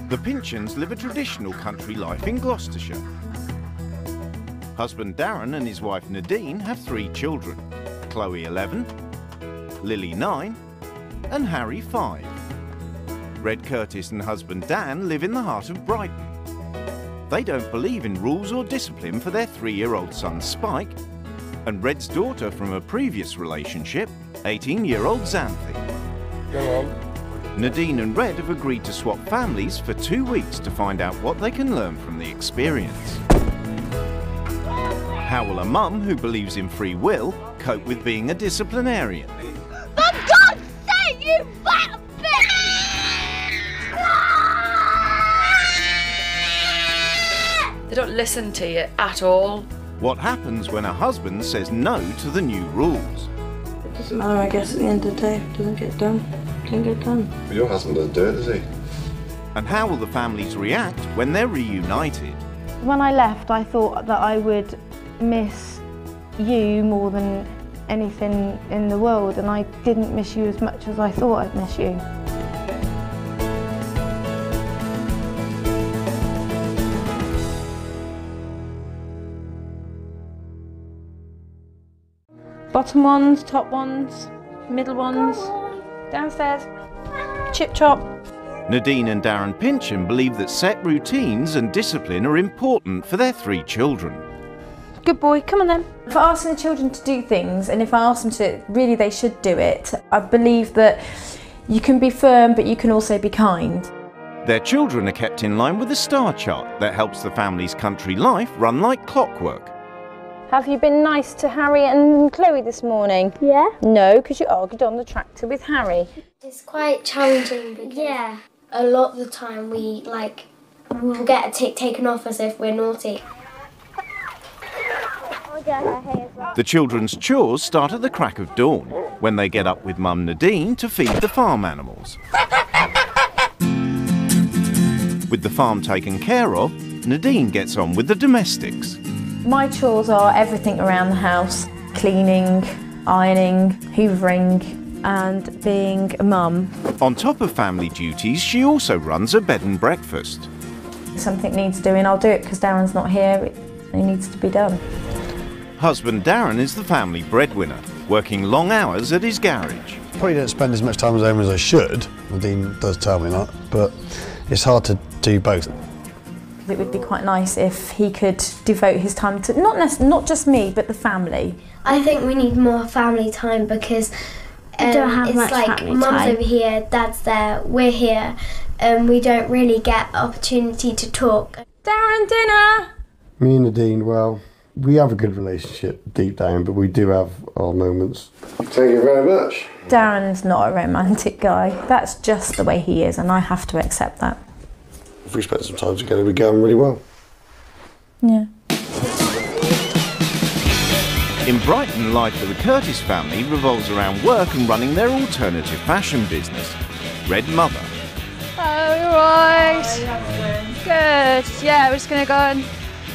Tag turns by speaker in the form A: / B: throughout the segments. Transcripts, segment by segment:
A: The Pinchons live a traditional country life in Gloucestershire. Husband Darren and his wife Nadine have 3 children, Chloe 11, Lily 9 and Harry 5. Red Curtis and husband Dan live in the heart of Brighton. They don't believe in rules or discipline for their 3-year-old son Spike, and Red's daughter from a previous relationship, 18-year-old Xanthi.
B: Go on.
A: Nadine and Red have agreed to swap families for 2 weeks to find out what they can learn from the experience. How will a mum who believes in free will cope with being a disciplinarian?
C: For God's sake, you fat bitch!
D: They don't listen to you at all.
A: What happens when a husband says no to the new rules?
E: It doesn't matter, I guess, at the end of the day. If it doesn't get done, it doesn't get done.
B: But your husband doesn't do it, does he?
A: And how will the families react when they're reunited?
F: When I left, I thought that I would miss you more than anything in the world, and I didn't miss you as much as I thought I'd miss you. Bottom ones, top ones, middle ones, downstairs, chip chop.
A: Nadine and Darren Pinchon believe that set routines and discipline are important for their 3 children.
F: Good boy, come on then. If I ask the children to do things, and if I ask them to, really they should do it, I believe that you can be firm, but you can also be kind.
A: Their children are kept in line with a star chart that helps the family's country life run like clockwork.
F: Have you been nice to Harry and Chloe this morning?
C: Yeah.
F: No, because you argued on the tractor with Harry.
G: It's quite challenging because a lot of the time we'll get a tick taken off us if we're naughty.
A: The children's chores start at the crack of dawn, when they get up with Mum Nadine to feed the farm animals. With the farm taken care of, Nadine gets on with the domestics.
F: My chores are everything around the house. Cleaning, ironing, hoovering and being a mum.
A: On top of family duties, she also runs a bed and breakfast.
F: If something needs doing, I'll do it because Darren's not here. It needs to be done.
A: Husband Darren is the family breadwinner, working long hours at his garage.
H: Probably don't spend as much time at home as I should. Nadine does tell me that, but it's hard to do both.
F: It would be quite nice if he could devote his time to not just me, but the family.
G: I think we need more family time because
C: we don't have
G: it's
C: much
G: like
C: family
G: mum's
C: time.
G: over here, dad's there, we're here, and we don't really get opportunity to talk.
F: Darren, dinner!
H: Me and Nadine, well, we have a good relationship deep down, but we do have our moments.
B: Thank you very much.
F: Darren's not a romantic guy. That's just the way he is, and I have to accept that.
H: If we spent some time together, we'd get on really well.
F: Yeah.
A: In Brighton, life for the Curtis family revolves around work and running their alternative fashion business, Red Mother.
D: Oh, right. Good. Yeah, we're just going to go and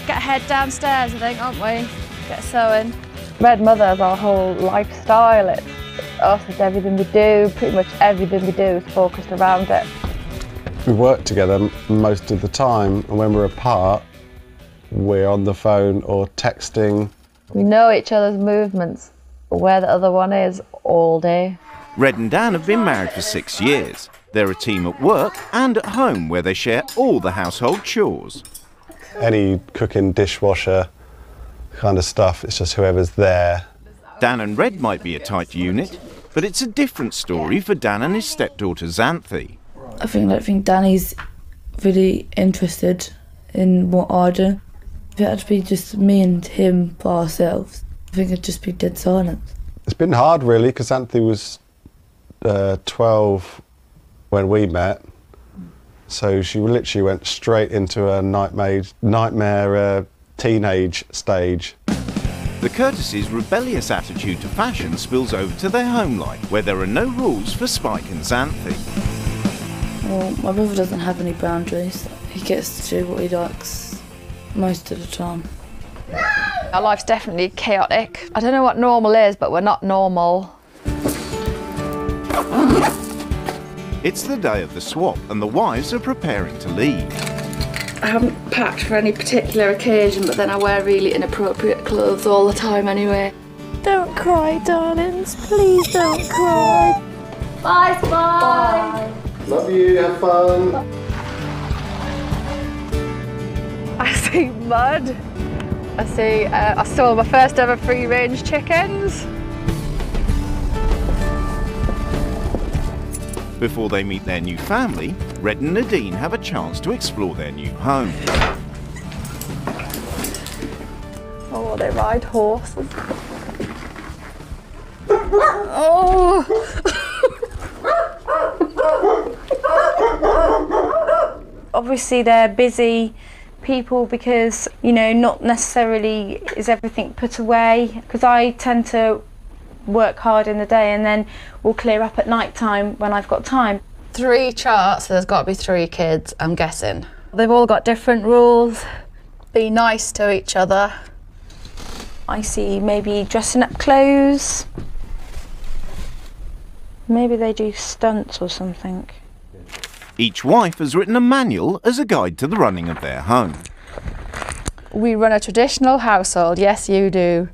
D: get a head downstairs, I think, aren't we? Get sewing.
I: Red Mother is our whole lifestyle. It's us, it's everything we do. Pretty much everything we do is focused around it.
H: We work together most of the time, and when we're apart, we're on the phone or texting.
I: We know each other's movements, where the other one is, all day.
A: Red and Dan have been married for 6 years. They're a team at work and at home where they share all the household chores.
H: Any cooking, dishwasher kind of stuff, it's just whoever's there.
A: Dan and Red might be a tight unit, but it's a different story for Dan and his stepdaughter Xanthi.
E: I think Danny's really interested in what I do. If it had to be just me and him by ourselves, I think it'd just be dead silence.
H: It's been hard really, because Xanthi was 12 when we met, so she literally went straight into a nightmare teenage stage.
A: The Curtises' rebellious attitude to fashion spills over to their home life, where there are no rules for Spike and Xanthi.
E: Well, my brother doesn't have any boundaries. He gets to do what he likes most of the time.
D: Our life's definitely chaotic. I don't know what normal is, but we're not normal.
A: It's the day of the swap and the wives are preparing to leave.
D: I haven't packed for any particular occasion, but then I wear really inappropriate clothes all the time anyway.
F: Don't cry, darlings. Please don't cry.
G: Bye, bye.
H: Love you, have fun.
D: I see mud. I saw my first ever free-range chickens.
A: Before they meet their new family, Red and Nadine have a chance to explore their new home.
D: Oh, they ride horses. Oh!
F: Obviously they're busy people because, you know, not necessarily is everything put away, because I tend to work hard in the day and then we'll clear up at night time when I've got time.
D: 3 charts, so there's got to be 3 kids, I'm guessing. They've all got different rules. Be nice to each other.
F: I see maybe dressing up clothes. Maybe they do stunts or something.
A: Each wife has written a manual as a guide to the running of their home.
D: We run a traditional household, yes you do.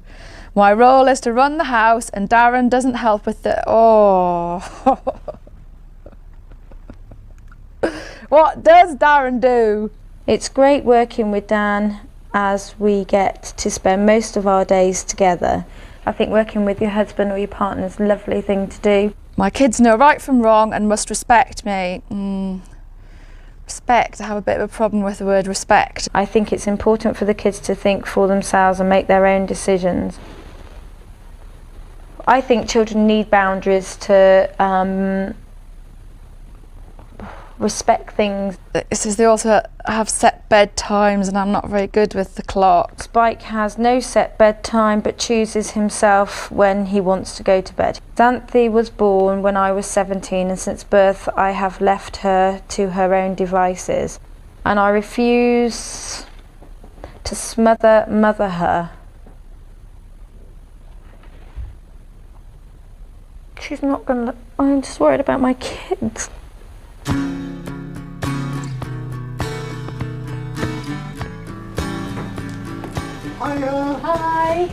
D: My role is to run the house and Darren doesn't help with the... Oh. What does Darren do?
F: It's great working with Dan as we get to spend most of our days together. I think working with your husband or your partner is a lovely thing to do.
D: My kids know right from wrong and must respect me. Respect, I have a bit of a problem with the word respect.
F: I think it's important for the kids to think for themselves and make their own decisions. I think children need boundaries to respect things.
D: It says they also have set bedtimes and I'm not very good with the clock.
F: Spike has no set bedtime but chooses himself when he wants to go to bed. Xanthi was born when I was 17 and since birth I have left her to her own devices. And I refuse to mother her. She's not gonna... I'm just worried about my kids.
H: Hiya.
F: Hi.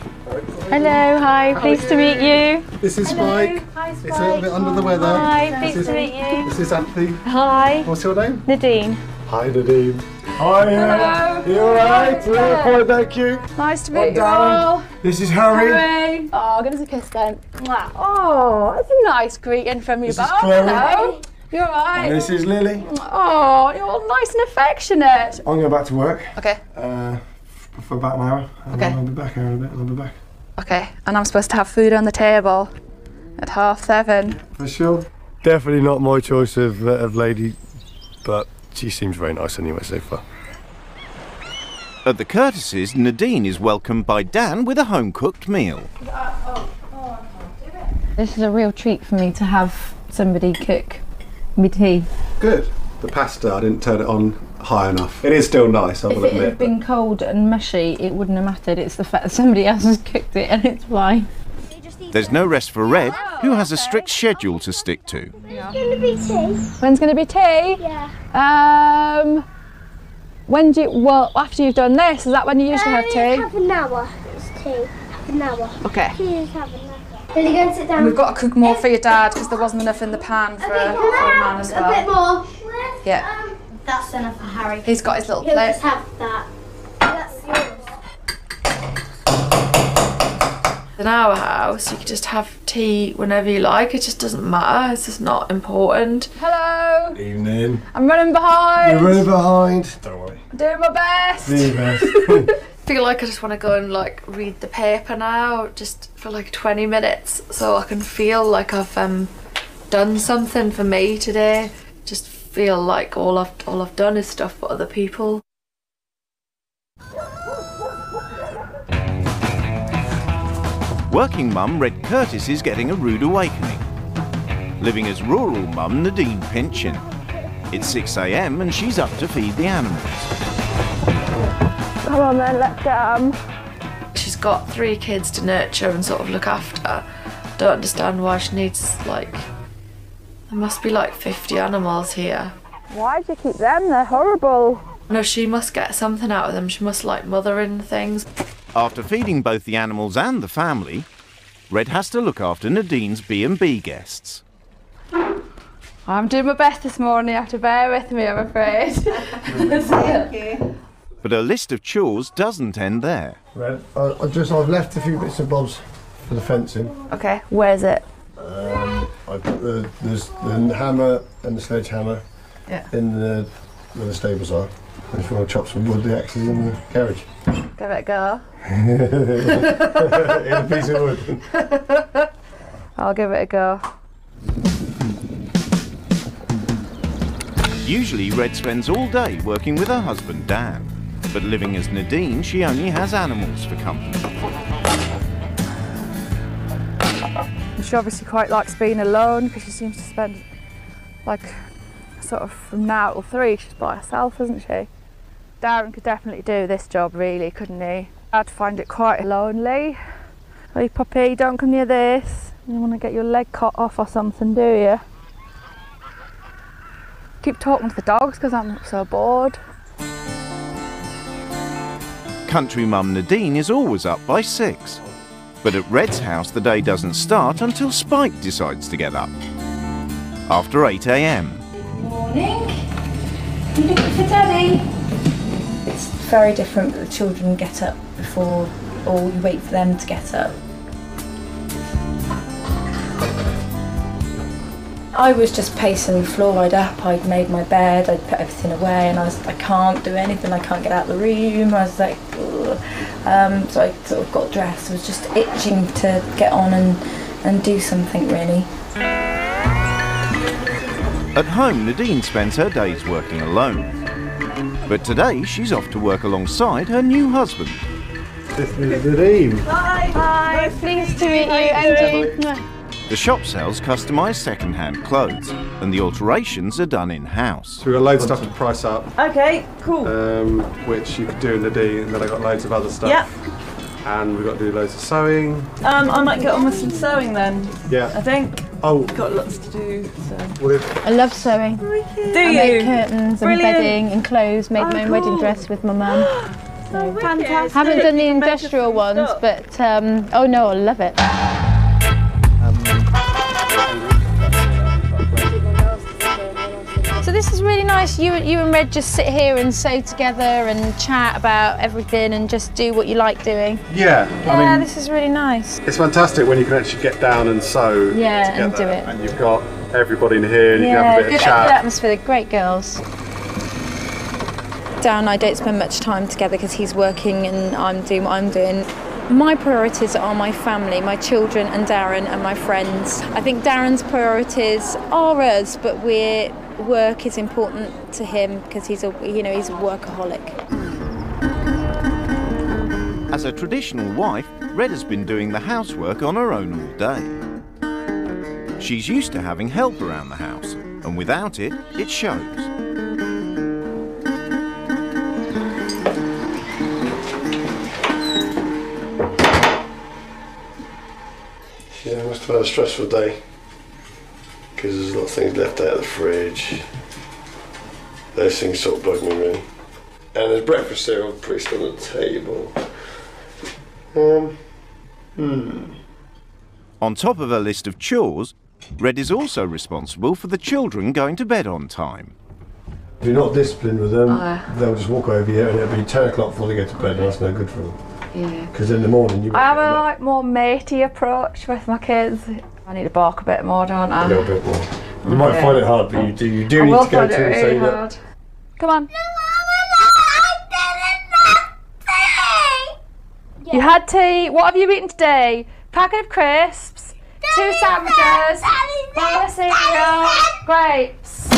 F: Hello, hi. Pleased to meet you.
H: This is Spike.
F: Hi, Spike.
H: It's a little bit under the weather.
F: Hi, pleased to meet you.
H: This is Anthony.
F: Hi.
H: What's your name?
F: Nadine.
H: Hi, Nadine. Hi.
D: Hello.
H: You alright? Yeah, thank you.
D: Nice to meet you all.
H: This is Harry.
D: Harry. Oh, give us a kiss then. Mwah. Oh, that's a nice greeting from you
H: This
D: both.
H: is Chloe.
D: Hello. You alright?
H: This is Lily.
D: Oh, you're all nice and affectionate.
B: I'm going back to work.
D: Okay.
B: For about an hour. And
D: Okay.
B: then I'll be back here in a bit and I'll be back.
D: Okay, and I'm supposed to have food on the table at 7:30.
B: For sure. Definitely not my choice of lady, but she seems very nice anyway so far.
A: At the Curtises, Nadine is welcomed by Dan with a home-cooked meal.
F: This is a real treat for me to have somebody cook me tea.
H: Good. The pasta, I didn't turn it on high enough. It is still nice, I will
F: If it
H: admit.
F: had been cold and mushy, it wouldn't have mattered. It's the fact that somebody else has cooked it and it's fine.
A: There's no rest for Red, who has a strict schedule to stick to.
G: It's going to be tea.
D: When's going to be tea?
G: Yeah.
D: When do you, well, after you've done this, is that when you usually have tea?
G: Half an hour. It's tea. Half an hour.
D: Okay.
G: Please have an hour. Will you go and sit down?
D: We've got to cook more for your dad because there wasn't enough in the pan for a man as well.
G: A bit more.
D: Yeah.
G: That's enough for Harry.
D: He's got his little
G: He'll
D: plate.
G: just have that. That's yours.
J: In our house, you can just have tea whenever you like. It just doesn't matter. It's just not important.
D: Hello.
B: Evening.
D: I'm running behind.
B: You're running behind. Don't worry.
D: Doing my best.
B: Do your best.
J: I feel like I just want to go and like read the paper now, just for like 20 minutes, so I can feel like I've done something for me today. Just feel like all I've done is stuff for other people.
A: Working mum Red Curtis is getting a rude awakening. Living as rural mum Nadine Pinchin. It's 6 AM and she's up to feed the animals.
D: Come on then, let's get
J: She's got 3 kids to nurture and sort of look after. Don't understand why she needs like There must be like 50 animals here.
I: Why'd you keep them? They're horrible.
J: No, she must get something out of them. She must like mothering things.
A: After feeding both the animals and the family, Red has to look after Nadine's B&B guests.
D: I'm doing my best this morning. You have to bear with me, I'm afraid.
K: Thank you.
A: But her list of chores doesn't end there.
B: Red, I've left a few bits and bobs for the fencing.
D: Okay, where's it?
B: I've got there's the hammer and the sledgehammer in where the stables are. And if you want to chop some wood, the axe is in the garage.
D: Give it a go.
B: In a piece of wood.
D: I'll give it a go.
A: Usually Red spends all day working with her husband Dan, but living as Nadine, she only has animals for company.
D: She obviously quite likes being alone because she seems to spend like sort of from now till 3 she's by herself, isn't she? Darren could definitely do this job really, couldn't he? I'd find it quite lonely. Hey puppy, don't come near this. You want to get your leg cut off or something, do you? Keep talking to the dogs because I'm so bored.
A: Country mum Nadine is always up by 6. But at Red's house the day doesn't start until Spike decides to get up. After 8 AM.
E: Morning. You looking for Daddy? It's very different that the children get up before, or you wait for them to get up. I was just pacing the floor. I'd up, I'd made my bed, I'd put everything away, and I can't do anything, I can't get out of the room. I was like, ugh. So I sort of got dressed. I was just itching to get on and do something really.
A: At home, Nadine spends her days working alone. But today she's off to work alongside her new husband.
B: This is Nadine.
I: Hi.
D: Hi, pleased to meet you, Andy.
A: The shop sells customised second-hand clothes, and the alterations are done in-house.
H: So we've got loads of stuff to price up.
I: Okay, cool.
H: Which you could do in the D, and then I got loads of other stuff.
I: Yep.
H: And we've got to do loads of sewing.
I: I might get on with some sewing then.
H: Yeah.
I: I think.
H: Oh.
I: Got lots to do. So.
H: Well,
D: I love sewing.
I: Do you?
D: I make curtains and
I: Brilliant.
D: bedding and clothes, made my own wedding dress with my mum.
I: So fantastic.
D: Haven't done the industrial ones, but oh no, I love it. So this is really nice. You and Red just sit here and sew together and chat about everything and just do what you like doing.
H: Yeah.
D: Yeah,
H: I mean,
D: this is really nice.
H: it's fantastic when you can actually get down and sew
D: Yeah,
H: together,
D: and do it.
H: And you've got everybody in here, and you can
D: Yeah,
H: have a bit
D: good,
H: of
D: good
H: chat.
D: atmosphere. Great girls.
F: Darren and I don't spend much time together because he's working and I'm doing what I'm doing. My priorities are my family, my children and Darren and my friends. I think Darren's priorities are us, but work is important to him because he's a workaholic.
A: As a traditional wife, Red has been doing the housework on her own all day. She's used to having help around the house, and without it, it shows.
B: Yeah, I must have had a stressful day because there's a lot of things left out of the fridge. Those things sort of bug me really. And there's breakfast cereal placed on the table.
A: On top of her list of chores, Red is also responsible for the children going to bed on time.
B: If you're not disciplined with them, they'll just walk over here and it'll be 10 o'clock before they go to bed, and that's no good for them.
D: Yeah.
B: Because in the morning you
D: I have a more matey approach with my kids. I need to bark a bit more, don't I?
B: a little bit more. You might find it hard, but you do need to go to and say that.
D: Come on. You had tea. What have you eaten today? Packet of crisps, 2 sandwiches, bowl of cereal, grapes.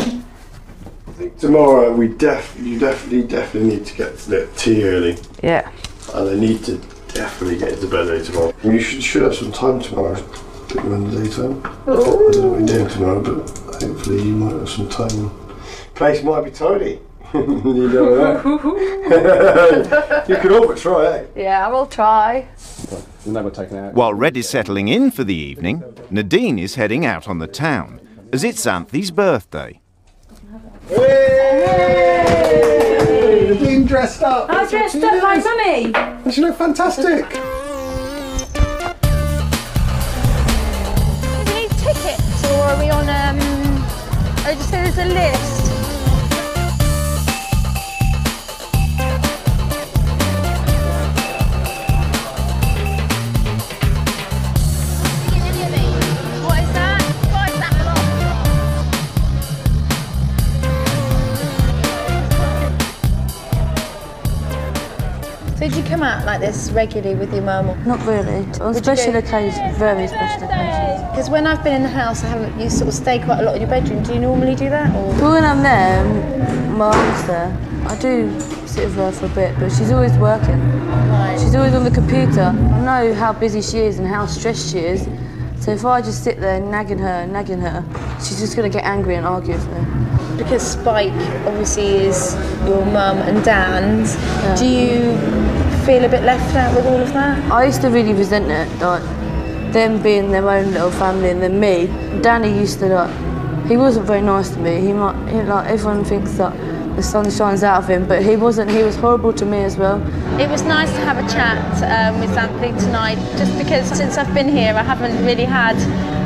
B: I think tomorrow you definitely need to get the tea early.
D: Yeah.
B: And they need to definitely get into bed early tomorrow. You should have some time tomorrow. In the daytime. I don't know what you're doing tomorrow, but hopefully you might have some time. Place might be tidy. You know that. You could all but try, eh?
D: Yeah, I will try.
H: Never taken out.
A: While Red is settling in for the evening, Nadine is heading out on the town, as it's Xanthi's birthday.
H: Hey! Nadine dressed up.
E: I dressed up like Mummy.
H: And she looked fantastic.
D: Do we need tickets or are we on, I just said there's a list. What is that? What is that?
E: So did you come out like this regularly with your mum?
F: Not really. On special occasions, very special occasions.
E: Because when I've been in the house, you sort of stay quite a lot in your bedroom. Do you normally do that? Or?
F: But when I'm there, my mum's there. I do sit with her for a bit, but she's always working.
E: Right.
F: She's always on the computer. I know how busy she is and how stressed she is. So if I just sit there nagging her, she's just going to get angry and argue with me.
E: Because Spike obviously is your mum and Dan's, do you feel a bit left out with all of that?
F: I used to really resent it, like them being their own little family and then me. Danny used to he wasn't very nice to me. Like everyone thinks that the sun shines out of him, but he wasn't. He was horrible to me as well.
E: It was nice to have a chat with Xanthi tonight, just because since I've been here I haven't really had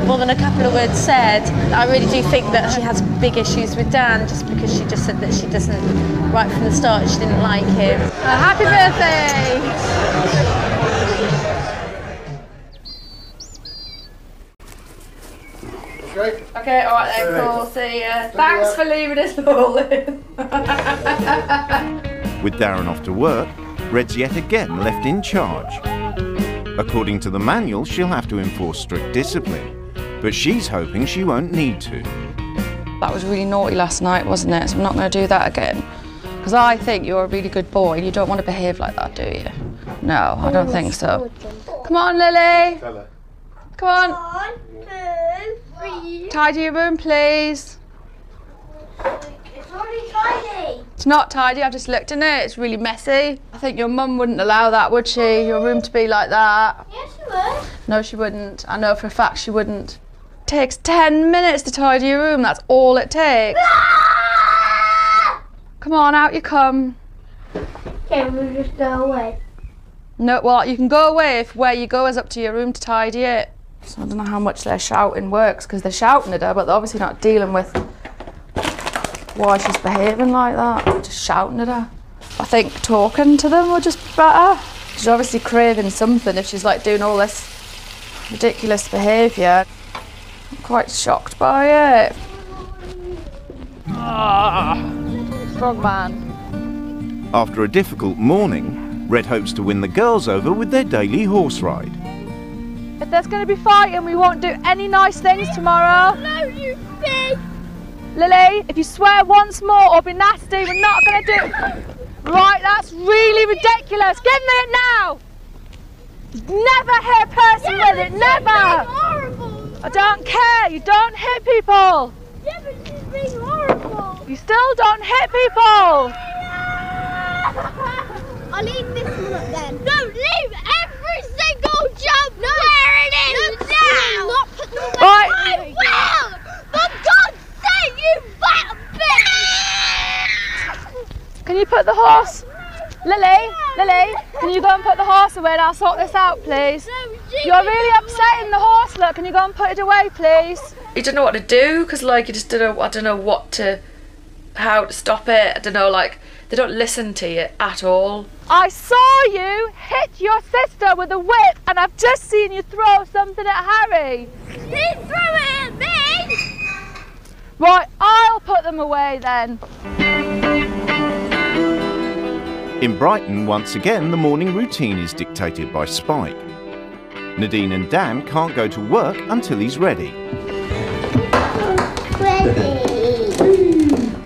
E: more than a couple of words said. I really do think that she has big issues with Dan, just because she just said that she doesn't, right from the start, she didn't like him.
D: Happy birthday! Okay, alright then, cool, see ya. Thanks for leaving us all in.
A: With Darren off to work, Red's yet again left in charge. According to the manual, she'll have to enforce strict discipline, but she's hoping she won't need to.
L: That was really naughty last night, wasn't it? So I'm not going to do that again. Because I think you're a really good boy and you don't want to behave like that, do you? No, I don't think so. Come on, Lily. Come on.
C: 1, 2, 3.
L: Tidy your room, please.
C: It's already tidy.
L: It's not tidy, I've just looked in it. It's really messy. I think your mum wouldn't allow that, would she? Your room to be like that.
C: Yes, she would.
L: No, she wouldn't. I know for a fact she wouldn't. It takes 10 minutes to tidy your room. That's all it takes. Come on, out you come.
C: Okay, we'll just go away.
L: No, well, you can go away if where you go is up to your room to tidy it. So I don't know how much their shouting works, because they're shouting at her, but they're obviously not dealing with why she's behaving like that. Just shouting at her. I think talking to them would just be better. She's obviously craving something if she's like doing all this ridiculous behaviour. I'm quite shocked by it.
D: Strong man.
A: After a difficult morning, Red hopes to win the girls over with their daily horse ride.
D: If there's going to be fighting, we won't do any nice things tomorrow.
C: No, you bitch.
D: Lily, if you swear once more or be nasty, we're not going to do it. Right, that's really ridiculous. Give me it now. Never hit a person with it, never.
C: Horrible.
D: I don't care. You don't hit people.
C: Yeah, but she's being horrible.
D: You still don't hit people.
C: I'll leave this one up then. No, leave every single jump where it is now. Not put them away.
D: Right.
C: I will. For God's sake, you fat bitch.
D: Can you put the horse? Lily, can you go and put the horse away and I'll sort this out, please? You're really upsetting the horse, look. Can you go and put it away, please?
J: You don't know what to do, because like you just don't know. I don't know how to stop it. I don't know, like they don't listen to you at all.
D: I saw you hit your sister with a whip and I've just seen you throw something at Harry.
C: He threw it at me.
D: Right, I'll put them away then.
A: In Brighton, once again, the morning routine is dictated by Spike. Nadine and Dan can't go to work until he's ready.
C: Ready.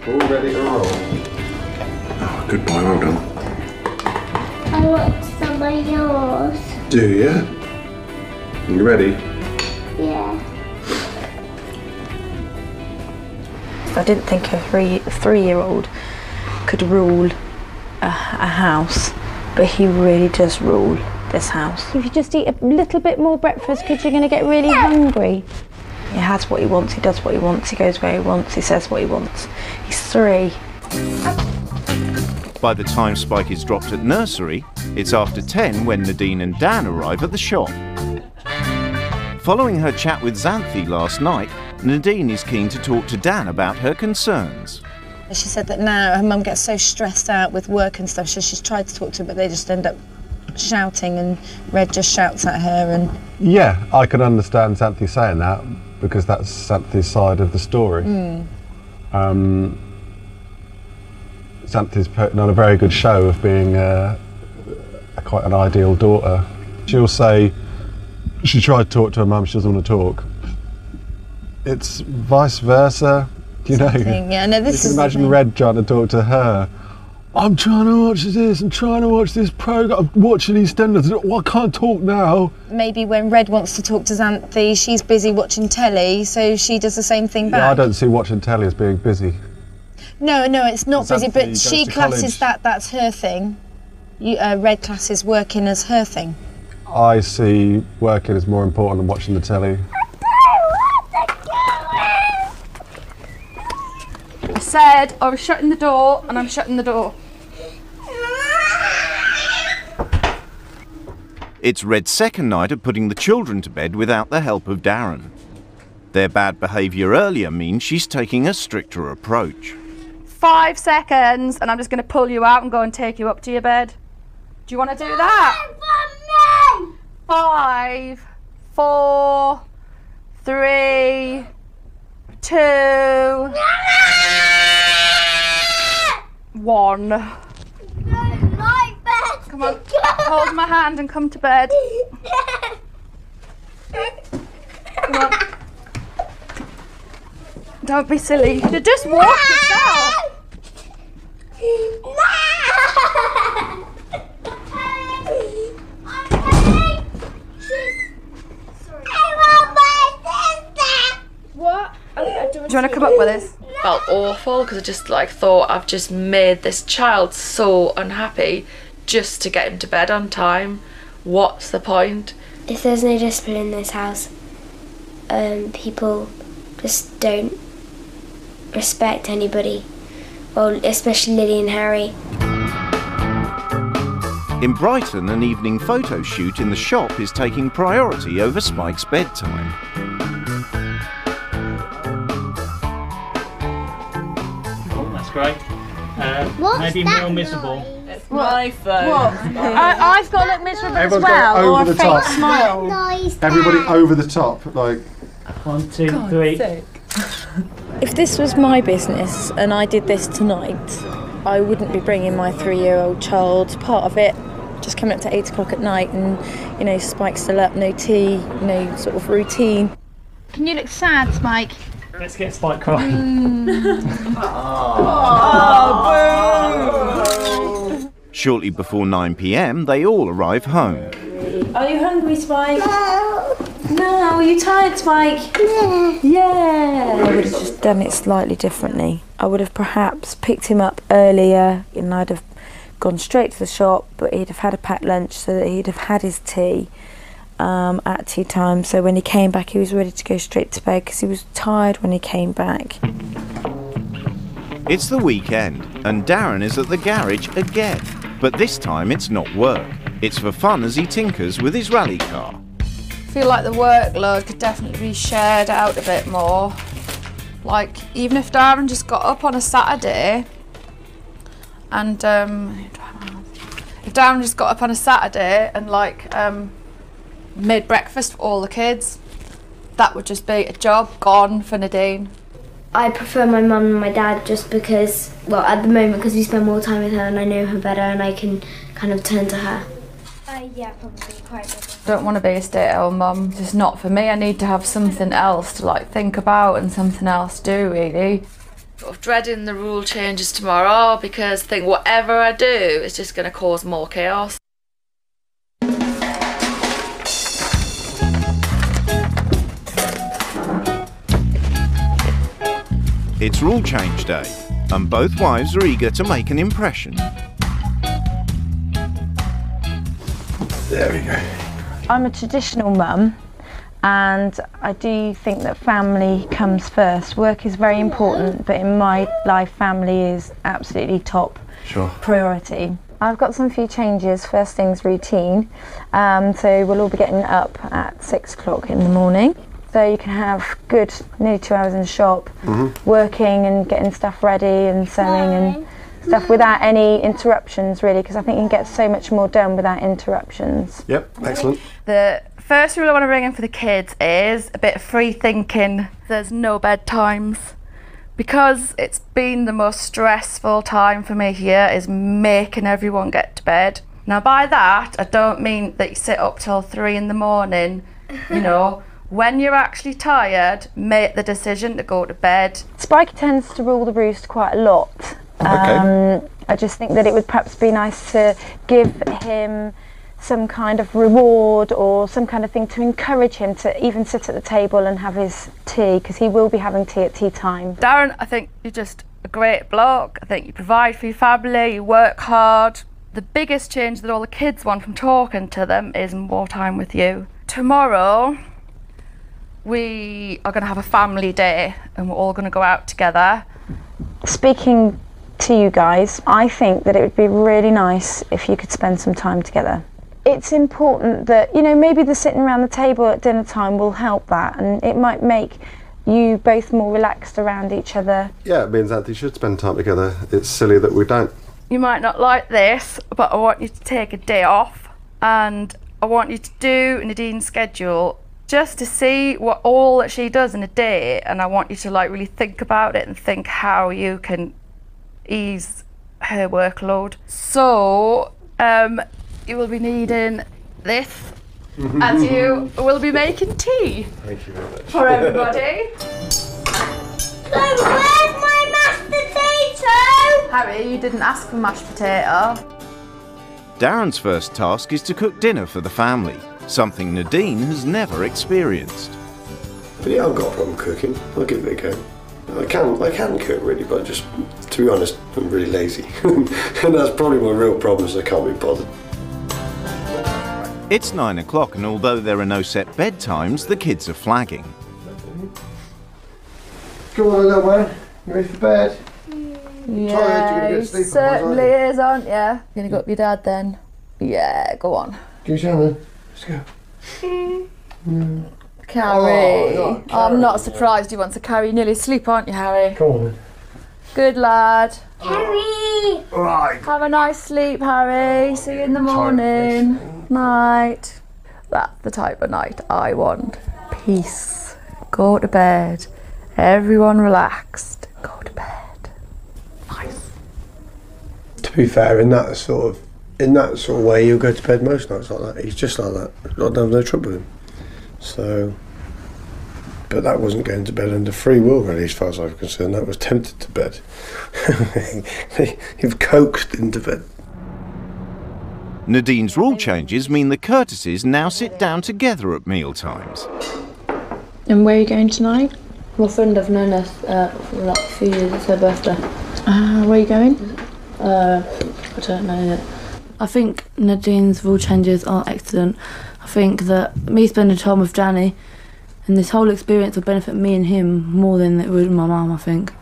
H: All ready to roll. Oh, good boy, well done.
C: I want some of yours.
H: Do you? You ready?
C: Yeah.
E: I didn't think a three-year-old could rule a house, but he really does rule this house. If you just eat a little bit more breakfast, because you're going to get really hungry.
F: He has what he wants, he does what he wants, he goes where he wants, he says what he wants. He's 3.
A: By the time Spike is dropped at nursery, it's after 10 when Nadine and Dan arrive at the shop. Following her chat with Xanthi last night, Nadine is keen to talk to Dan about her concerns.
F: She said that now her mum gets so stressed out with work and stuff, so she's tried to talk to her, but they just end up shouting, and Red just shouts at her. And
H: yeah, I can understand Xanthi saying that, because that's Xanthi's side of the story. Xanthi's putting on a very good show of being quite an ideal daughter. She'll say she tried to talk to her mum, she doesn't want to talk. It's vice versa, you know.
F: Yeah, no, this
H: you can imagine Red trying to talk to her. I'm trying to watch this, I'm trying to watch this programme, I'm watching EastEnders, I can't talk now.
F: Maybe when Red wants to talk to Xanthi, she's busy watching telly, so she does the same thing back.
H: Yeah, I don't see watching telly as being busy.
F: No, it's not busy, but
H: goes
F: she
H: to
F: classes
H: college.
F: that's her thing. Red classes working as her thing.
H: I see working as more important than watching the telly.
L: I said I was shutting the door, and I'm shutting the door.
A: It's Red's second night of putting the children to bed without the help of Darren. Their bad behaviour earlier means she's taking a stricter approach.
L: 5 seconds, and I'm just going to pull you out and go and take you up to your bed. Do you want to do that? 5, 4, 3, 2, 1. Come on, hold my hand and come to bed. Come on. Don't be silly. You should just walk yourself. What? Do you want to come up with this?
J: Felt awful because I just thought I've just made this child so unhappy just to get him to bed on time. What's the point?
G: If there's no discipline in this house, people just don't respect anybody. Well, especially Lily and Harry.
A: In Brighton, an evening photo shoot in the shop is taking priority over Spike's bedtime.
M: That's great. Maybe more miserable.
K: It's my phone.
F: What? I've got to look miserable as well, or a fake smile.
H: Everybody over the top, like
M: 1, 2, 3.
F: If this was my business and I did this tonight, I wouldn't be bringing my 3-year-old child. Part of it, just coming up to 8 o'clock at night and, you know, Spike's still up, no tea, no sort of routine.
I: Can you look sad, Spike?
M: Let's get Spike crying.
A: Shortly before 9 p.m, they all arrive home.
F: Are you hungry, Spike? No. Are you tired, Spike? Yeah. I would have just done it slightly differently. I would have perhaps picked him up earlier and I'd have gone straight to the shop, but he'd have had a packed lunch so that he'd have had his tea at tea time. So when he came back, he was ready to go straight to bed because he was tired when he came back.
A: It's the weekend and Darren is at the garage again. But this time it's not work. It's for fun as he tinkers with his rally car.
L: I feel like the workload could definitely be shared out a bit more. Like, even if Darren just got up on a Saturday and if Darren just got up on a Saturday and made breakfast for all the kids, that would just be a job gone for Nadine.
G: I prefer my mum and my dad just because, well, at the moment, because we spend more time with her and I know her better and I can kind of turn to her. Yeah, probably quite good.
L: Don't want to be a stay-at-home mum. It's just not for me. I need to have something else to think about and something else to do, really.
J: Sort of dreading the rule changes tomorrow because I think whatever I do is just going to cause more chaos.
A: It's rule change day, and both wives are eager to make an impression.
B: There we go.
F: I'm a traditional mum and I do think that family comes first. Work is very important, but in my life, family is absolutely top priority. I've got some few changes. First thing's routine. So we'll all be getting up at 6 o'clock in the morning. So you can have good nearly 2 hours in the shop, working and getting stuff ready and sewing and stuff without any interruptions, really, because I think you can get so much more done without interruptions.
H: Yep, excellent.
L: The first rule I want to bring in for the kids is a bit of free thinking. There's no bedtimes. Because it's been the most stressful time for me here is making everyone get to bed. Now by that, I don't mean that you sit up till 3 in the morning, you know. When you're actually tired, make the decision to go to bed.
F: Spike tends to rule the roost quite a lot. I just think that it would perhaps be nice to give him some kind of reward or some kind of thing to encourage him to even sit at the table and have his tea, because he will be having tea at tea time.
L: Darren, I think you're just a great bloke. I think you provide for your family, you work hard. The biggest change that all the kids want from talking to them is more time with you. Tomorrow, we are going to have a family day and we're all going to go out together.
F: Speaking to you guys, I think that it would be really nice if you could spend some time together. It's important that, you know, maybe the sitting around the table at dinner time will help that, and it might make you both more relaxed around each other.
H: Yeah, me and Xanthi should spend time together. It's silly that we don't.
L: You might not like this, but I want you to take a day off, and I want you to do Nadine's schedule just to see what all that she does in a day, and I want you to like really think about it and think how you can ease her workload. So you will be needing this as you will be making tea.
H: Thank you very much.
L: For everybody.
C: So where's my mashed potato?
L: Harry, you didn't ask for mashed potato.
A: Darren's first task is to cook dinner for the family, something Nadine has never experienced.
B: But yeah, I've got a problem cooking. I'll give it a go. I can cook really, but just, to be honest, I'm really lazy. And that's probably my real problem, is I can't be bothered.
A: It's 9 o'clock, and although there are no set bedtimes, the kids are flagging.
B: Come on, little man. You ready for bed?
L: Yeah, you certainly is, aren't you? You're going to go up with your dad then? Yeah, go on.
B: Give us a hand then. Let's go.
L: Carrie. I'm not surprised you want to carry. You're nearly asleep, aren't you, Harry?
B: Come on then.
L: Good lad.
C: Harry!
B: Right.
L: Have a nice sleep, Harry. See you in the morning. Night. That's the type of night I want. Peace. Go to bed. Everyone relaxed. Go to bed. Nice.
B: To be fair, in that sort of way, you'll go to bed most nights like that. He's just like that. I don't have no trouble with him. So, but that wasn't going to bed under free will, really, as far as I'm concerned. That was tempted to bed. He was coaxed into bed.
A: Nadine's rule changes mean the Curtises now sit down together at mealtimes.
E: And where are you going tonight?
N: My friend, I've known her for like a few years. It's her birthday.
E: Where are you going?
N: I don't know yet. I think Nadine's rule changes are excellent. I think that me spending time with Danny and this whole experience will benefit me and him more than it would my mum, I think.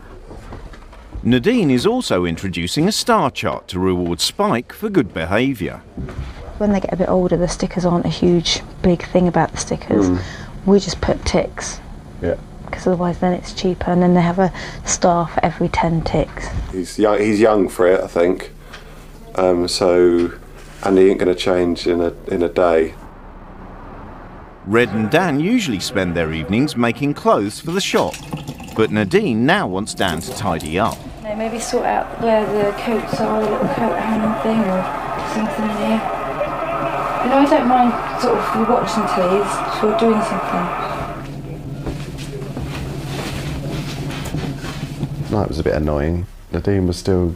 A: Nadine is also introducing a star chart to reward Spike for good behaviour.
F: When they get a bit older, the stickers aren't a huge, big thing about the stickers. We just put ticks.
H: Yeah.
F: Because otherwise then it's cheaper, and then they have a star for every 10 ticks.
H: He's young for it, I think. And he ain't going to change in a day.
A: Red and Dan usually spend their evenings making clothes for the shop, but Nadine now wants Dan to tidy up.
E: Maybe sort out where the coats are, a little coat hanging thing or something in here. You know, I don't mind sort of you watching please, if you're doing something.
H: That was a bit annoying. Nadine was still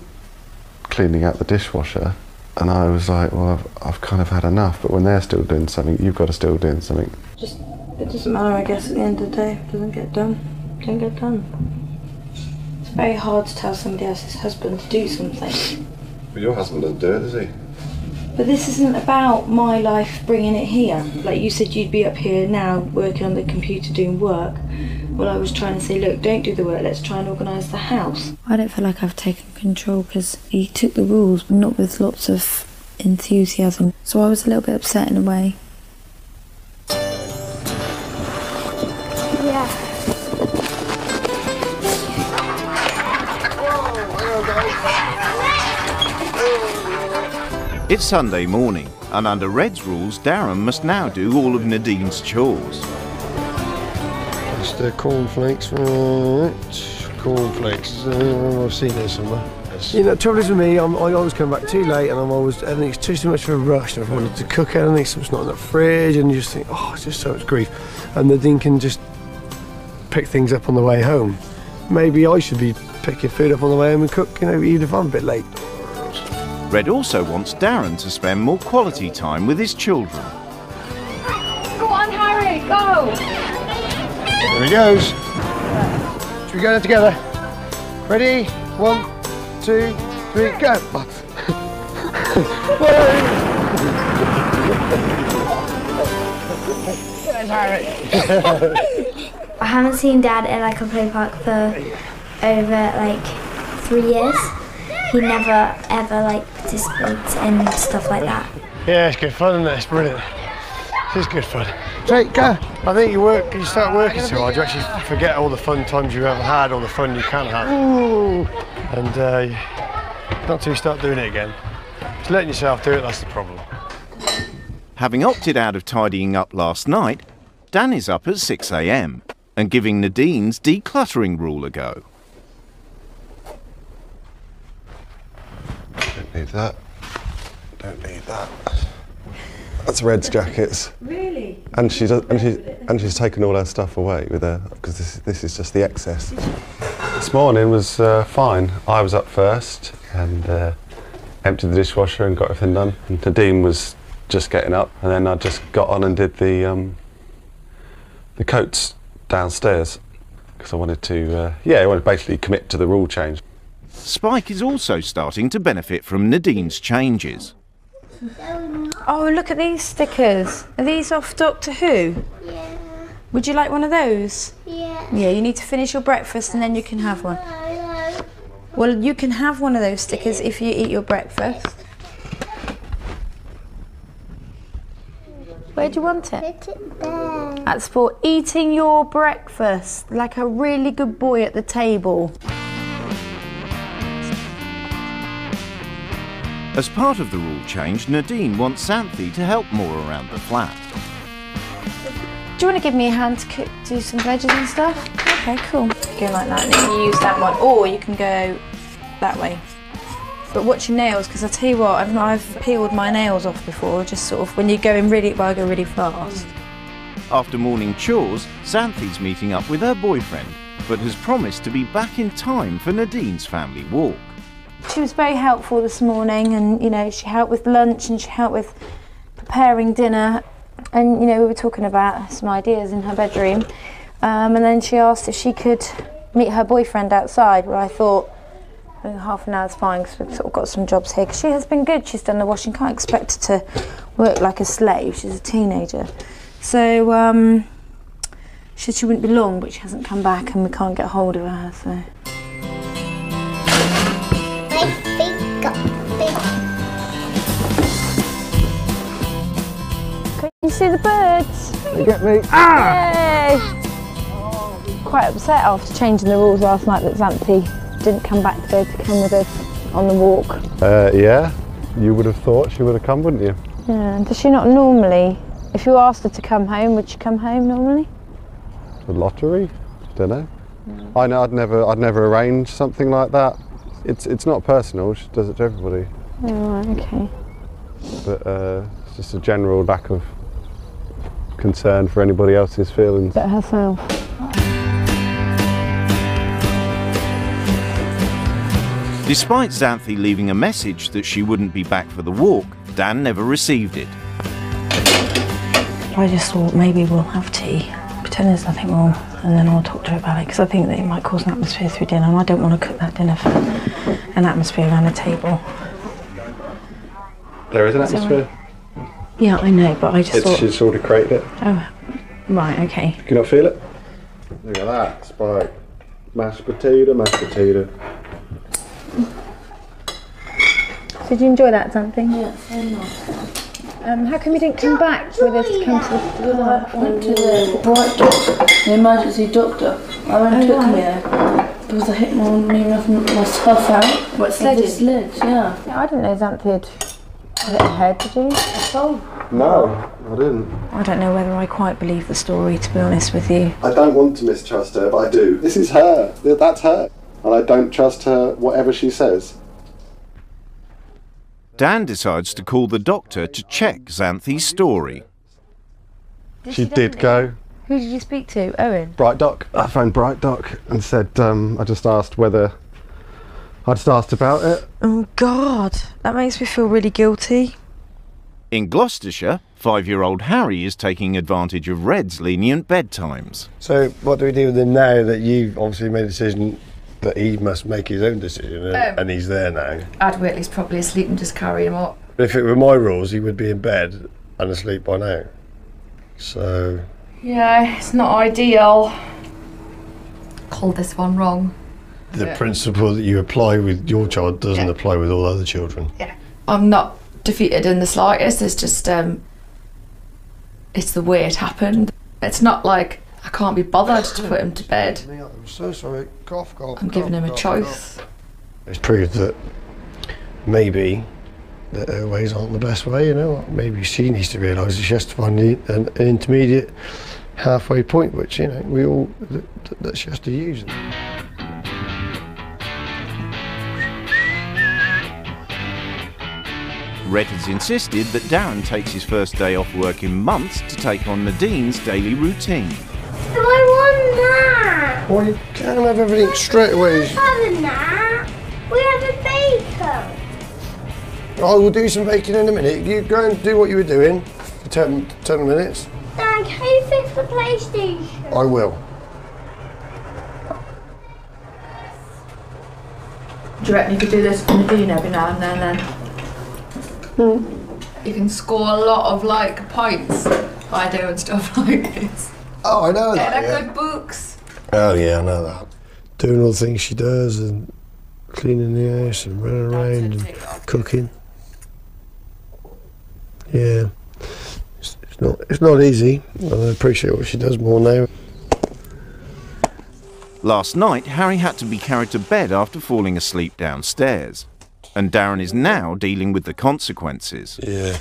H: cleaning out the dishwasher, and I was like, well, I've kind of had enough, but when they're still doing something, you've got to still doing something.
N: It doesn't matter, I guess, at the end of the day. If it doesn't get done, it don't get done.
E: It's very hard to tell somebody else's husband to do something.
H: But your husband doesn't do it, does he?
E: But this isn't about my life bringing it here. Like you said, you'd be up here now working on the computer doing work. Well, I was trying to say, look, don't do the work, let's try and organise the house. I don't feel like I've taken control because he took the rules, but not with lots of enthusiasm. So I was a little bit upset in a way.
C: Yeah.
A: It's Sunday morning, and under Red's rules, Darren must now do all of Nadine's chores.
B: Just cornflakes, right? Cornflakes, I've seen this somewhere. You know, the trouble is with me, I always come back too late, and it's too much of a rush. And I've wanted to cook anything, something's not in the fridge, and you just think, oh, it's just so much grief. And Nadine can just pick things up on the way home. Maybe I should be picking food up on the way home and cook, you know, even if I'm a bit late.
A: Red also wants Darren to spend more quality time with his children.
L: Go on, Harry, go!
B: Here he goes. Should we go there together? Ready? 1, 2, 3, go!
L: There's Harry.
G: I haven't seen Dad at like a play park for over like 3 years. He never ever like participates in stuff like that.
B: Yeah, it's good fun, isn't it? It's brilliant. It's good fun. Take go. I think you start working too hard, you actually forget all the fun times you've ever had, all the fun you can have. Ooh. And not until you start doing it again. Just letting yourself do it, that's the problem.
A: Having opted out of tidying up last night, Dan is up at 6 AM and giving Nadine's decluttering rule a go.
H: Don't need that. Don't need that. That's Red's jackets.
E: Really?
H: And she's taken all her stuff away with her because this is just the excess. This morning was fine. I was up first and emptied the dishwasher and got everything done. And Nadine was just getting up, and then I just got on and did the coats downstairs because I wanted to I wanted to basically commit to the rule change.
A: Spike is also starting to benefit from Nadine's changes.
F: Oh, look at these stickers. Are these off Doctor Who?
C: Yeah.
F: Would you like one of those?
C: Yeah.
F: Yeah, you need to finish your breakfast and then you can have one.
C: No.
F: Well, you can have one of those stickers if you eat your breakfast. Where do you want it?
C: Put it there.
F: That's for eating your breakfast, like a really good boy at the table.
A: As part of the rule change, Nadine wants Xanthi to help more around the flat.
F: Do you want to give me a hand to do some veggies and stuff? Okay, cool. Go like that, and then you use that one, or you can go that way. But watch your nails, because I tell you what, I've peeled my nails off before, just sort of when you're going really, well, I go really fast.
A: After morning chores, Xanthi's meeting up with her boyfriend, but has promised to be back in time for Nadine's family walk.
F: She was very helpful this morning, and you know, she helped with lunch and she helped with preparing dinner, and you know, we were talking about some ideas in her bedroom, and then she asked if she could meet her boyfriend outside. Well, I thought half an hour's fine because we've sort of got some jobs here, because she has been good. She's done the washing. Can't expect her to work like a slave. She's a teenager, so she said she wouldn't be long, but she hasn't come back and we can't get hold of her, so.
I: Can you see the birds?
B: You get me? Ah!
I: Yay! Quite upset after changing the rules last night that Xanthi didn't come back today to come with us on the walk.
H: Yeah, you would have thought she would have come, wouldn't you?
I: Yeah, does she not normally, if you asked her to come home, would she come home normally?
H: The lottery? Don't know. I know I'd never arrange something like that. It's not personal, she does it to everybody.
I: Oh, right, okay.
H: But it's just a general lack of concern for anybody else's feelings.
I: But herself.
A: Despite Xanthi leaving a message that she wouldn't be back for the walk, Dan never received it.
E: I just thought maybe we'll have tea, pretend there's nothing wrong, and then I'll talk to her about it, because I think that it might cause an atmosphere through dinner, and I don't want to cook that dinner for an atmosphere around the table.
H: There is an atmosphere.
F: Yeah, I know, but I just thought...
H: She's sort of created it.
F: Oh, right, okay.
H: Can you not feel it? Look at that, Spike. Mashed potato, mashed potato.
F: Did you enjoy that, something?
N: Yeah, very nice.
F: How come you didn't come back with us to come to the...
N: I went to the Bright Dog, the emergency doctor. I went and took me there because I hit myself out.
F: What, sledging?
N: Sledge, yeah.
F: I didn't know Xanthi had hit her head, did you? At all?
H: No, I didn't.
F: I don't know whether I quite believe the story, to be honest with you.
H: I don't want to mistrust her, but I do. This is her. That's her. And I don't trust her, whatever she says.
A: Dan decides to call the doctor to check Xanthi's story.
H: She did go.
F: Who did you speak to? Owen?
H: Bright Doc. I phoned Bright Doc and said, I just asked about it.
F: Oh God, that makes me feel really guilty.
A: In Gloucestershire, 5-year-old Harry is taking advantage of Red's lenient bedtimes.
B: So what do we do with him now that you've obviously made a decision that he must make his own decision and he's there now?
J: I'd wait till he's probably asleep and just carry him up.
B: If it were my rules, he would be in bed and asleep by now. So...
J: Yeah, it's not ideal. Called this one wrong.
B: The principle that you apply with your child doesn't apply with all other children.
J: Yeah. I'm not defeated in the slightest, it's just, it's the way it happened. It's not like I can't be bothered to put him to bed.
B: I'm so sorry. Cough, cough.
J: I'm giving him a choice.
B: It's proved that maybe that her ways aren't the best way, you know. Maybe she needs to realise that she has to find an intermediate halfway point, which, you know, we all, that she has to use.
A: Red has insisted that Darren takes his first day off work in months to take on Nadine's daily routine.
C: I want that!
B: Well, you can't have everything straight away.
C: I'm having that. We have a bacon.
B: I will do some baking in a minute. You go and do what you were doing for 10 minutes.
C: Dad, can you fix the PlayStation?
B: I will.
J: Do you reckon you could do this for Nadine every now and then? You can score a lot of like points by doing stuff like this.
B: Oh, I know that.
J: They're good books.
B: Oh yeah, I know that. Doing all the things she does and cleaning the house and running around and cooking. Yeah, it's not easy. I appreciate what she does more now.
A: Last night, Harry had to be carried to bed after falling asleep downstairs. And Darren is now dealing with the consequences.
B: Yeah.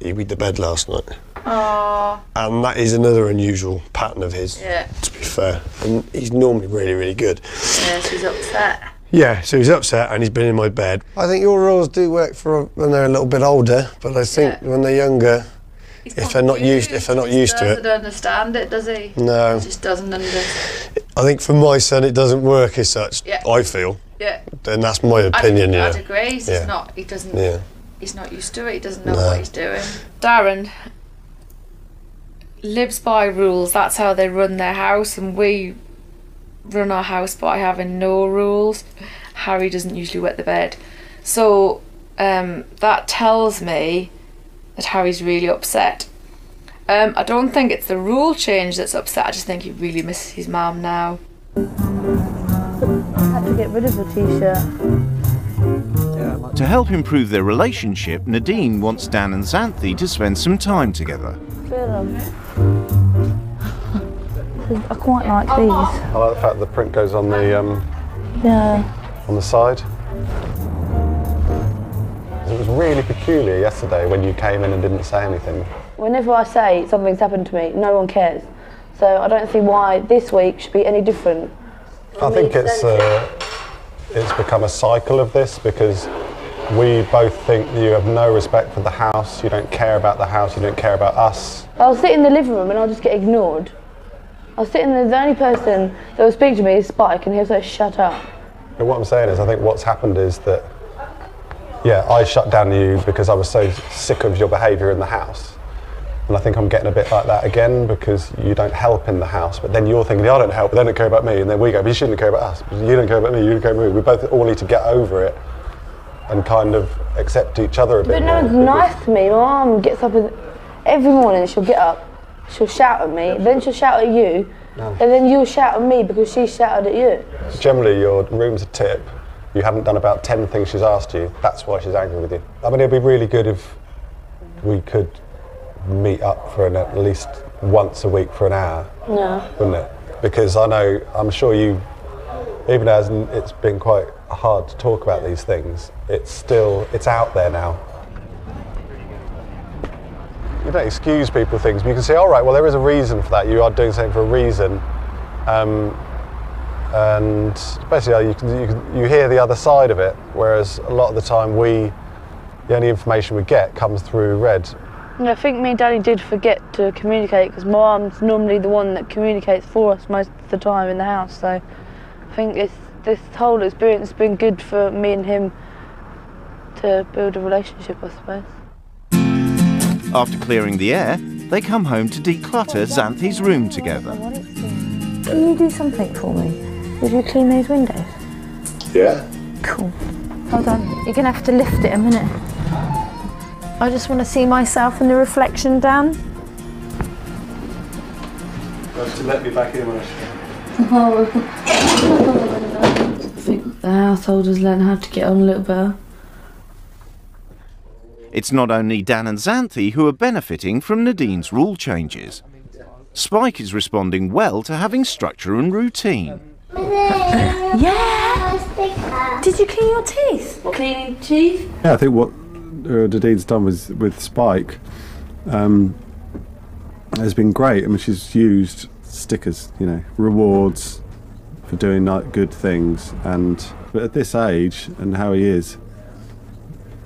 B: He beat the bed last night.
J: Aww.
B: And that is another unusual pattern of his,
J: Yeah.
B: to be fair. And he's normally really, really good.
J: Yeah, she's upset.
B: Yeah, so he's upset and he's been in my bed. I think your rules do work for when they're a little bit older, but I think when they're younger, if they're not used to it.
J: He doesn't understand it, does he?
B: No.
J: He just doesn't understand.
B: I think for my son it doesn't work as such,
J: Yeah.
B: I feel.
J: Yeah.
B: And that's my opinion,
J: I'd
B: yeah.
J: agree. He's
B: Yeah.
J: not, he doesn't,
B: Yeah.
J: he's not used to it, he doesn't know
B: No.
J: what he's doing. Darren lives by rules, that's how they run their house, and we run our house by having no rules. Harry doesn't usually wet the bed. So that tells me that Harry's really upset. I don't think it's the rule change that's upset, I just think he really misses his mum now.
I: I had to get rid of the t-shirt.
A: To help improve their relationship, Nadine wants Dan and Xanthi to spend some time together.
I: I quite like these.
H: I like the fact that the print goes on the on the side. It was really peculiar yesterday when you came in and didn't say anything.
N: Whenever I say something's happened to me, no one cares. So I don't see why this week should be any different.
H: I think it's become a cycle of this because we both think you have no respect for the house, you don't care about the house, you don't care about us.
N: I'll sit in the living room and I'll just get ignored. I'll sit in there, the only person that will speak to me is Spike and he'll say, shut up.
H: But what I'm saying is I think what's happened is that, yeah, I shut down you because I was so sick of your behaviour in the house. And I think I'm getting a bit like that again because you don't help in the house, but then you're thinking, I don't help, but they don't care about me, and then we go, but you shouldn't care about us, you don't care about me, you don't care about me. We both all need to get over it and kind of accept each other a bit
N: But no
H: more.
N: one's nice to me. My mum gets up every morning, she'll get up, she'll shout at me, then she'll shout at you, and then you'll shout at me because she shouted at you.
H: Generally, your room's a tip. You haven't done about 10 things she's asked you. That's why she's angry with you. I mean, it'd be really good if we could meet up for at least once a week for an hour, wouldn't it? Because I'm sure you, even as it's been quite hard to talk about these things, it's out there now. You don't excuse people things, but you can say, all right, well, there is a reason for that. You are doing something for a reason. And basically you hear the other side of it, whereas a lot of the time the only information we get comes through Red.
N: I think me and Danny did forget to communicate because my mum's normally the one that communicates for us most of the time in the house, so I think this whole experience has been good for me and him to build a relationship, I suppose.
A: After clearing the air, they come home to declutter Xanthi's room together.
F: Can you do something for me? Would you clean those windows?
B: Yeah.
F: Cool. Hold on, you're going to have to lift it a minute. I just want to see myself in the reflection, Dan.
B: You have to let me back in when
N: I think the household has learned how to get on a little better.
A: It's not only Dan and Xanthi who are benefiting from Nadine's rule changes. Spike is responding well to having structure and routine.
F: Yeah! Did you clean your teeth?
N: Cleaning teeth?
H: Yeah, I think what Nadine's done with Spike has been great. I mean, she's used stickers, rewards for doing good things, but at this age and how he is,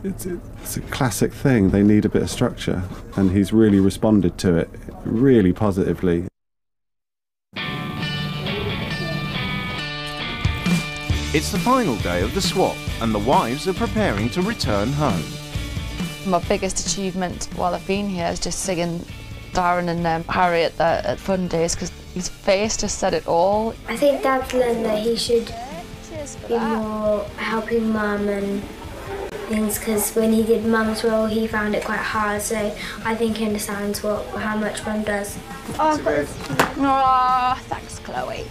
H: it's a classic thing. They need a bit of structure, and he's really responded to it really positively.
A: It's the final day of the swap, and the wives are preparing to return home.
L: My biggest achievement while I've been here is just seeing Darren and Harry at fun days, because his face just said it all.
G: I think Dad's learned that he should be more helping Mum and things, because when he did Mum's role he found it quite hard, so I think he understands how much Mum does.
L: Oh, thanks, Chloe.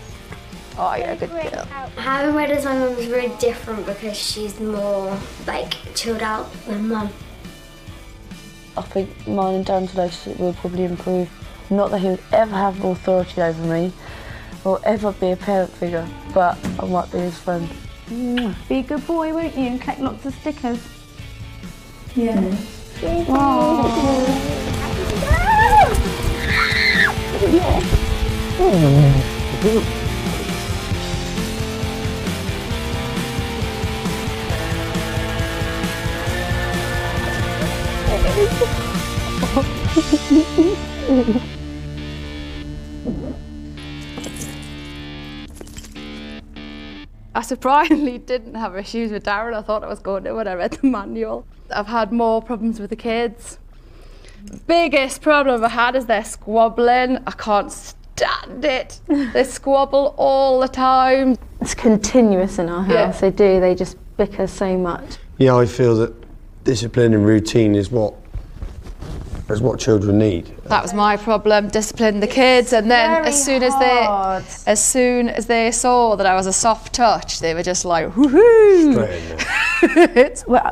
L: Oh, you're a good girl.
G: Having Red as my mum is very different because she's more chilled out than Mum.
N: I think mine and Dan's relationship will probably improve. Not that he would ever have authority over me or ever be a parent figure, but I might be his friend.
F: Be a good boy, won't you? And collect lots of stickers.
N: Yeah.
L: I surprisingly didn't have issues with Darren. I thought I was going to when I read the manual. I've had more problems with the kids. Biggest problem I had is their squabbling. I can't stand it. They squabble all the time.
F: It's continuous in our house. They do. They just bicker so much.
B: Yeah, I feel that discipline and routine is what children need.
L: That was my problem, discipline the kids, and then as soon as they saw that I was a soft touch, they were just like, woohoo!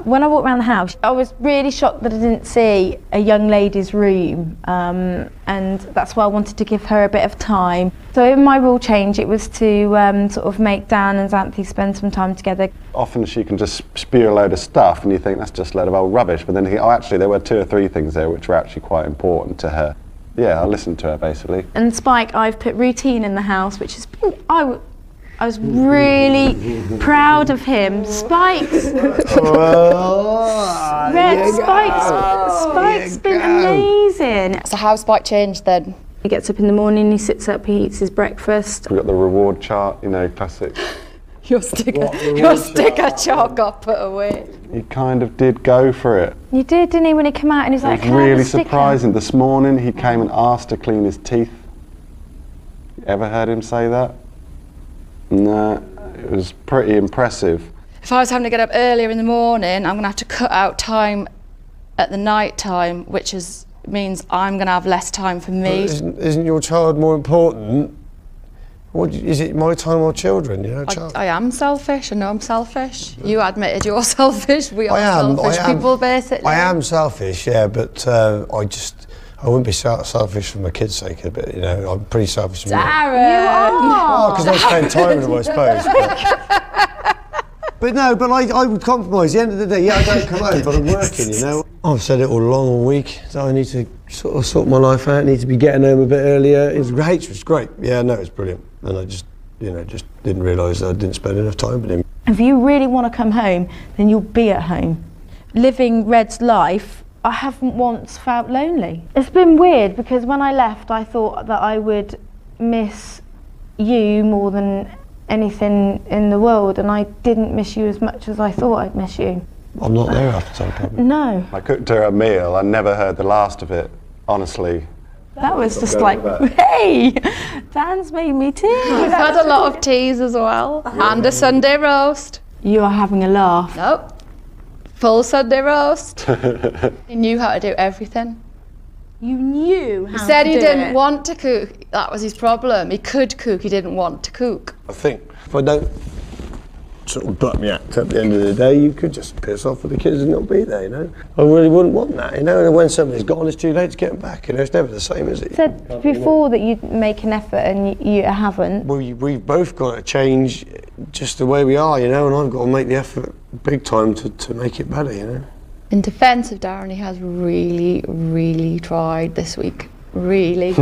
F: When I walked around the house, I was really shocked that I didn't see a young lady's room, and that's why I wanted to give her a bit of time. So in my rule change, it was to sort of make Dan and Xanthi spend some time together.
H: Often she can just spew a load of stuff and you think that's just a load of old rubbish, but then you think, oh, actually there were 2 or 3 things there which were actually quite important to her. Yeah, I listened to her basically.
F: And Spike, I've put routine in the house, which has been, I was really proud of him. Spike's been amazing.
L: So how's Spike changed then?
F: He gets up in the morning, he sits up, he eats his breakfast.
H: We've got the reward chart, classic.
L: Your sticker chart got put away.
H: He kind of did go for it.
F: You did, didn't he, when he came out and he's like,
H: it was really surprising. This morning he came and asked to clean his teeth. You ever heard him say that? No, it was pretty impressive.
L: if I was having to get up earlier in the morning, I'm going to have to cut out time at the night time, which means I'm going to have less time for me.
B: Isn't your child more important? Is it my time or children? You know,
L: I am selfish. I know I'm selfish. You admitted you're selfish. We are selfish people, basically.
B: I am selfish, yeah, but I wouldn't be selfish for my kids' sake a bit, you know. I'm pretty selfish.
L: Darren!
B: You are! Because I spend time with them, I suppose. But no, but I would compromise. At the end of the day, yeah, I don't come home, but I'm working, you know. I've said it all along all week, that I need to sort my life out, need to be getting home a bit earlier. It's great, it's great. Yeah, no, it's brilliant. And I just didn't realise that I didn't spend enough time with him.
F: If you really want to come home, then you'll be at home. Living Red's life, I haven't once felt lonely. It's been weird because when I left, I thought that I would miss you more than anything in the world, and I didn't miss you as much as I thought I'd miss you.
B: I'm not there after some time.
F: No.
H: I cooked her a meal. I never heard the last of it, honestly.
F: That was just like, hey, Dan's made me tea.
L: We've had a lot of teas as well, and a Sunday roast.
F: You are having a laugh.
L: Nope. Full Sunday roast. He knew how to do everything.
F: You knew how to do it?
L: He said he didn't want to cook. That was his problem. He could cook, he didn't want to cook.
B: I think if I don't sort of butt me act at the end of the day, you could just piss off with the kids and not be there, you know. I really wouldn't want that, you know. And when somebody's gone, it's too late to get them back, you know. It's never the same, is it?
F: You said before that you'd make an effort and you haven't.
B: Well, we've both got to change just the way we are, you know, and I've got to make the effort big time to make it better, you know.
L: In defence of Darren, he has really, really tried this week. Really.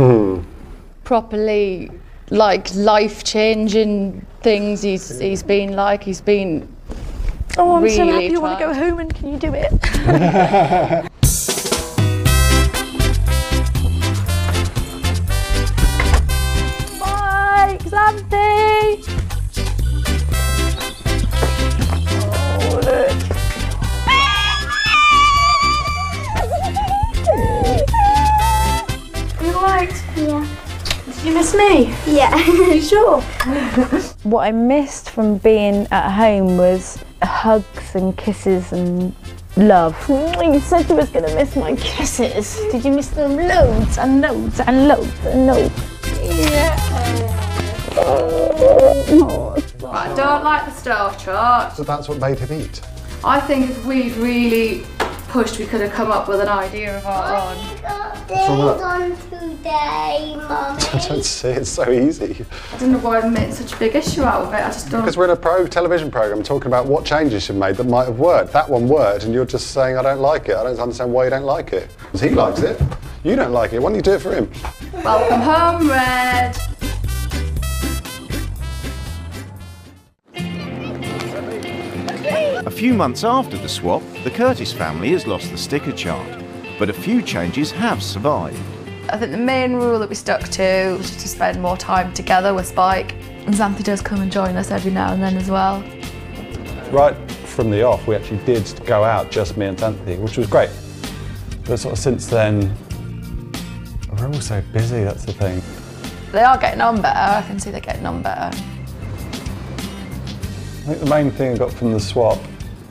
L: Properly, like, life-changing things he's been like. He's been
F: Oh, I'm
L: really
F: so happy you want
L: tried.
F: to go home, and can you do it? Bye, Xanthi! Oh, look.
G: You alright? Yeah.
F: Did you miss me?
G: Yeah.
F: You sure? What I missed from being at home was hugs and kisses and love. You said you was going to miss my kisses. Did you miss them loads and loads and loads and loads? Yeah.
L: I don't like the stove chart.
H: So that's what made him eat.
L: I think if we'd really pushed, we could have come up with an idea of our own.
G: Days on today, Mummy.
H: I don't see, it's so easy.
L: I don't know why I'm making such a big issue out of it. I just don't.
H: Because we're in a pro television programme talking about what changes you've made that might have worked. That one worked and you're just saying, I don't like it. I don't understand why you don't like it. Because he likes it. You don't like it. Why don't you do it for him?
L: Welcome home, Red.
A: A few months after the swap, the Curtis family has lost the sticker chart, but a few changes have survived.
J: I think the main rule that we stuck to was to spend more time together with Spike. And Xanthi does come and join us every now and then as well.
O: Right from the off, we actually did go out, just me and Xanthi, which was great. But sort of since then, we're all so busy, that's the thing.
J: They are getting on better. I can see they're getting on better.
O: I think the main thing I got from the swap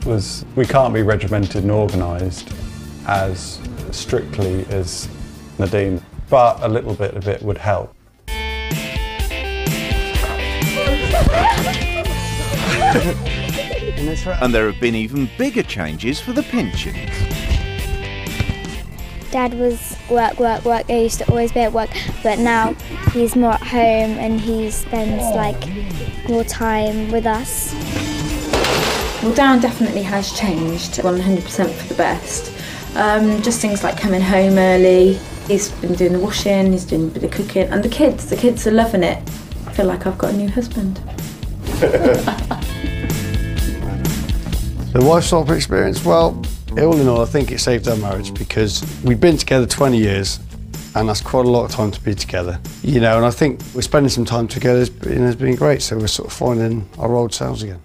O: was we can't be regimented and organised as strictly as Nadine, but a little bit of it would help.
A: And there have been even bigger changes for the Pinchins.
G: Dad was work. He used to always be at work, but now he's more at home and he spends like more time with us.
E: Well, Darren definitely has changed 100% for the best. Just things like coming home early. He's been doing the washing, he's doing a bit of cooking, and the kids are loving it. I feel like I've got a new husband.
B: The wife swap experience, well, all in all, I think it saved our marriage because we've been together 20 years and that's quite a lot of time to be together. You know, and I think we're spending some time together has been great, so we're sort of finding our old selves again.